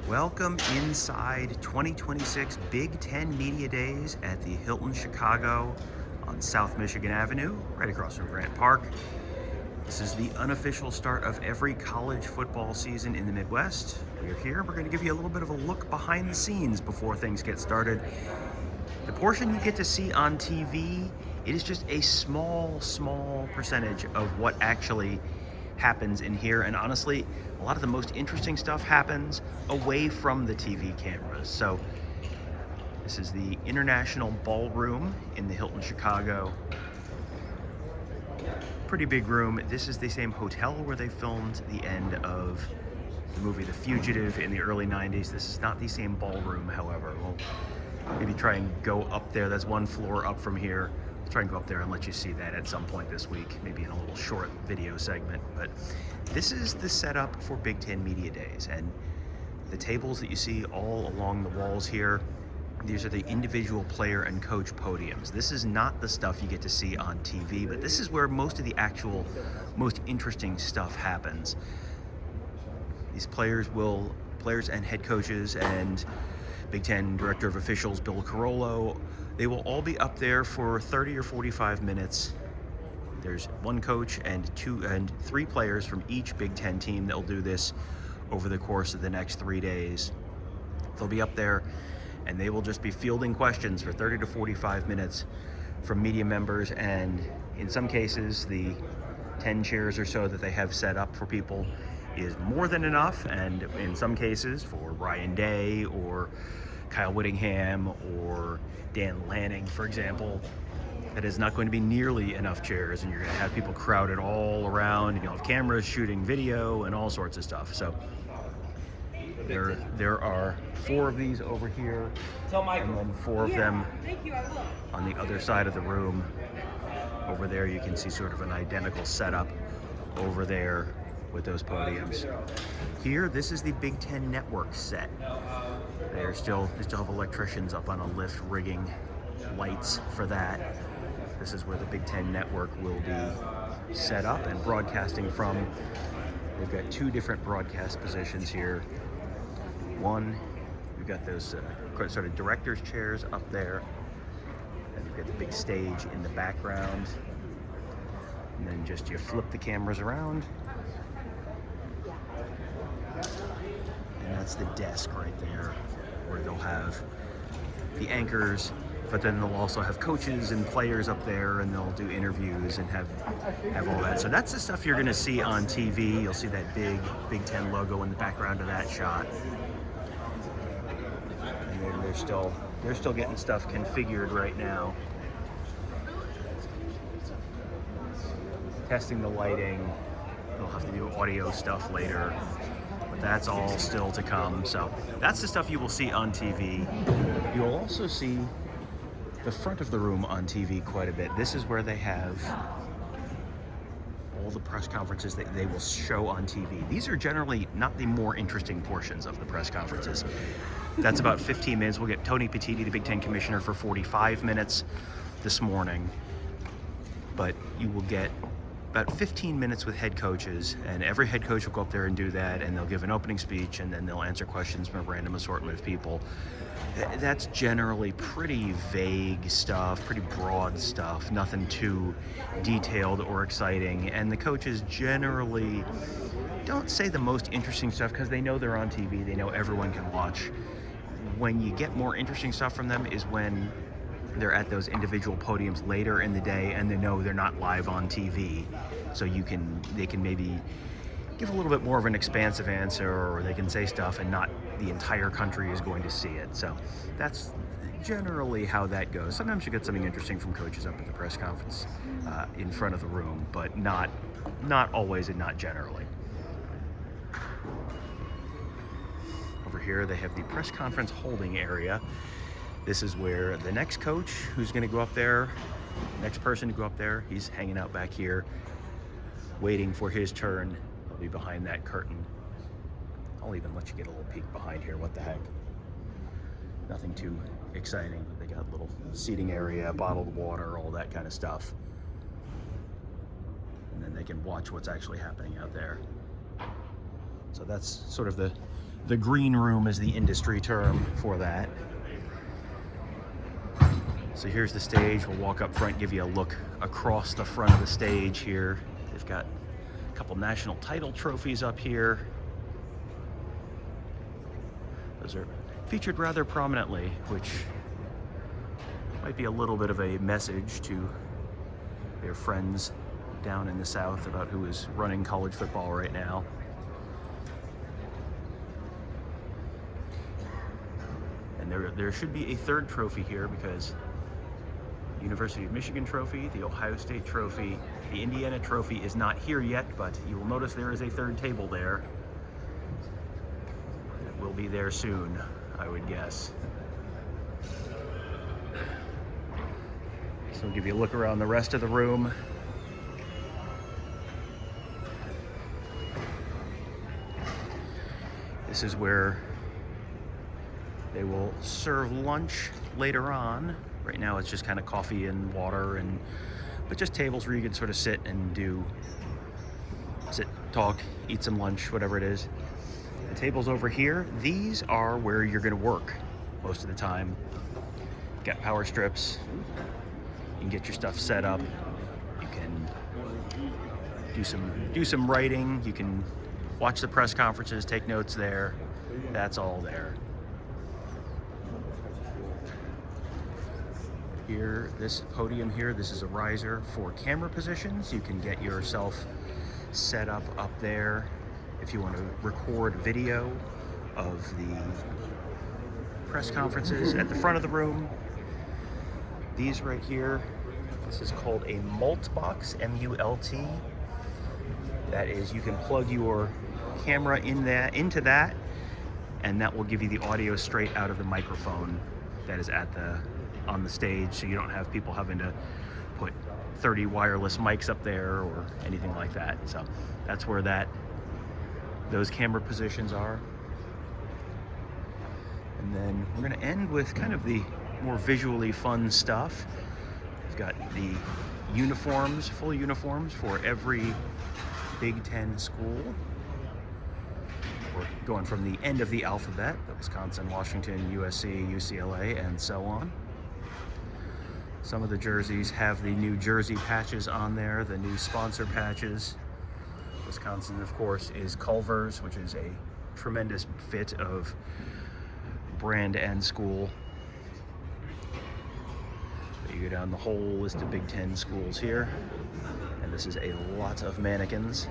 Welcome inside 2026 Big Ten Media Days at the Hilton Chicago on South Michigan Avenue, right across from Grant Park. This is the unofficial start of every college football season in the Midwest. We're here. We're going to give you a little bit of a look behind the scenes before things get started. The portion you get to see on TV, it is just a small percentage of what actually happens in here. And honestly, a lot of the most interesting stuff happens away from the TV cameras. So this is the International Ballroom in the Hilton Chicago. Pretty big room. This is the same hotel where they filmed the end of the movie The Fugitive in the early 90s. This is not the same ballroom, however. We'll maybe try and go up there. That's one floor up from here. We'll try and go up there and let you see that at some point this week, maybe in a little short video segment. But this is the setup for Big Ten Media Days, and the tables that you see all along the walls here, these are the individual player and coach podiums. This is not the stuff you get to see on TV, but this is where most of the actual, most interesting stuff happens. These players and head coaches and Big Ten Director of Officials Bill Carollo, they will all be up there for 30 or 45 minutes. There's one coach and three players from each Big Ten team that will do this over the course of the next 3 days. They'll be up there and they will just be fielding questions for 30 to 45 minutes from media members, and in some cases the 10 chairs or so that they have set up for people is more than enough, and in some cases for Ryan Day or Kyle Whittingham or Dan Lanning, for example, that is not going to be nearly enough chairs, and you're going to have people crowded all around, and you'll have cameras shooting video and all sorts of stuff. So there are 4 of these over here, and then 4 of them on the other side of the room. Over there you can see sort of an identical setup over there with those podiums. Here, this is the Big Ten Network set. They still have electricians up on a lift rigging lights for that. This is where the Big Ten Network will be set up and broadcasting from. We've got 2 different broadcast positions here. One, we've got those sort of director's chairs up there, and we've got the big stage in the background. And then just you flip the cameras around, and that's the desk right there where they'll have the anchors, but then they'll also have coaches and players up there, and they'll do interviews and have all that. So that's the stuff you're going to see on TV. You'll see that big Big Ten logo in the background of that shot. And then they're still getting stuff configured right now. Testing the lighting. They'll have to do audio stuff later, but that's all still to come. So that's the stuff you will see on TV. You'll also see the front of the room on TV quite a bit. This is where they have all the press conferences that they will show on TV. These are generally not the more interesting portions of the press conferences. That's about 15 minutes. We'll get Tony Petitti, the Big Ten commissioner, for 45 minutes this morning. But you will get about 15 minutes with head coaches, and every head coach will go up there and do that, and they'll give an opening speech, and then they'll answer questions from a random assortment of people. That's generally pretty vague stuff, pretty broad stuff, nothing too detailed or exciting. And the coaches generally don't say the most interesting stuff because they know they're on TV, they know everyone can watch. When you get more interesting stuff from them is when they're at those individual podiums later in the day and they know they're not live on TV. So they can maybe give a little bit more of an expansive answer, or they can say stuff and not the entire country is going to see it. So that's generally how that goes. Sometimes you get something interesting from coaches up at the press conference in front of the room, but not always and not generally. Over here they have the press conference holding area. This is where the next coach who's going to go up there, next person to go up there, he's hanging out back here waiting for his turn. He'll be behind that curtain. I'll even let you get a little peek behind here. What the heck? Nothing too exciting. They got a little seating area, bottled water, all that kind of stuff. And then they can watch what's actually happening out there. So that's sort of the The green room is the industry term for that. So here's the stage. We'll walk up front, give you a look across the front of the stage here. They've got a couple national title trophies up here. Those are featured rather prominently, which might be a little bit of a message to their friends down in the South about who is running college football right now. And there should be a third trophy here, because University of Michigan trophy, the Ohio State trophy, the Indiana trophy is not here yet, but you will notice there is a third table there. It will be there soon, I would guess. So I'll give you a look around the rest of the room. This is where they will serve lunch later on. Right now it's just kind of coffee and water, but just tables where you can sort of sit, talk, eat some lunch, whatever it is. The tables over here, these are where you're gonna work most of the time. Got power strips, you can get your stuff set up, you can do some writing, you can watch the press conferences, take notes there. That's all there. Here, this podium here, this is a riser for camera positions. You can get yourself set up there if you want to record video of the press conferences at the front of the room. These right here, this is called a mult box, M-U-L-T. That is, you can plug your camera into that, and that will give you the audio straight out of the microphone that is on the stage, so you don't have people having to put 30 wireless mics up there or anything like that. So that's where those camera positions are. And then we're going to end with kind of the more visually fun stuff. We've got the uniforms, full uniforms for every Big Ten school. We're going from the end of the alphabet, Wisconsin, Washington, USC, UCLA, and so on. Some of the jerseys have the new jersey patches on there, the new sponsor patches. Wisconsin, of course, is Culver's, which is a tremendous fit of brand and school. You go down the whole list of Big Ten schools here, and this is a lot of mannequins.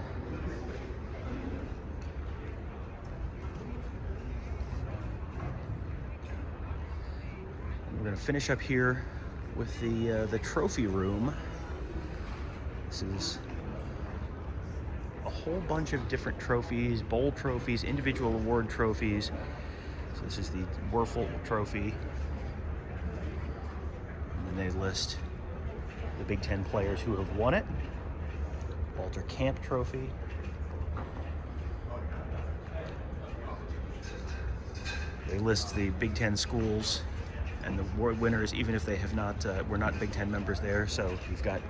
We're going to finish up here with the trophy room. This is a whole bunch of different trophies, bowl trophies, individual award trophies. So this is the Werfel trophy. And then they list the Big Ten players who have won it. Walter Camp trophy. They list the Big Ten schools and the award winners, even if they have not were not Big Ten members there. So you've got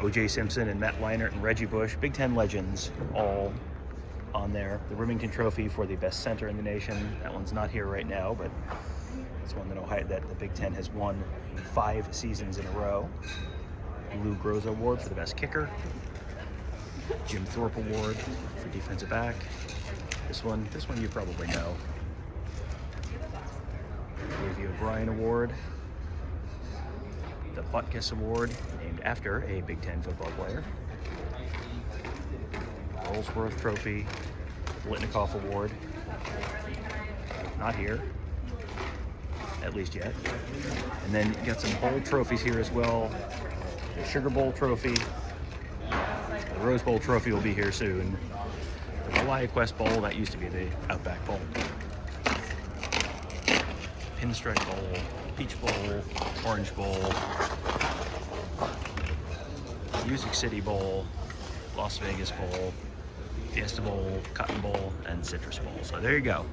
O.J. Simpson and Matt Leinart and Reggie Bush, Big Ten legends, all on there. The Remington Trophy for the best center in the nation. That one's not here right now, but it's one that the Big Ten has won 5 seasons in a row. Lou Groza Award for the best kicker. Jim Thorpe Award for defensive back. This one you probably know. Davey O'Brien Award. The Butkus Award, named after a Big Ten football player. Ellsworth Trophy. Blitnikoff Award. Not here, at least yet. And then you got some bowl trophies here as well. The Sugar Bowl Trophy. The Rose Bowl Trophy will be here soon. The Malaya Quest Bowl, that used to be the Outback Bowl. Pinstripe Bowl, Peach Bowl, Orange Bowl, Music City Bowl, Las Vegas Bowl, Fiesta Bowl, Cotton Bowl, and Citrus Bowl. So there you go.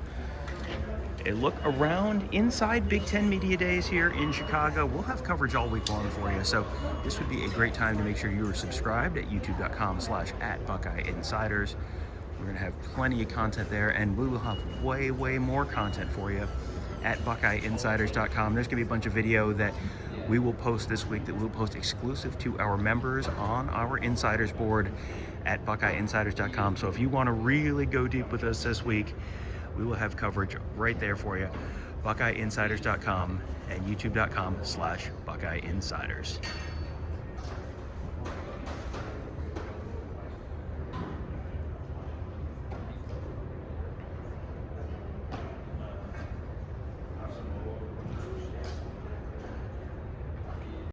A look around inside Big Ten Media Days here in Chicago. We'll have coverage all week long for you, so this would be a great time to make sure you are subscribed at youtube.com/@BuckeyeInsiders. We're going to have plenty of content there, and we will have way, way more content for you at BuckeyeInsiders.com. There's going to be a bunch of video that we will post this week that we'll post exclusive to our members on our Insiders board at BuckeyeInsiders.com. So if you want to really go deep with us this week, we will have coverage right there for you. BuckeyeInsiders.com and YouTube.com/BuckeyeInsiders.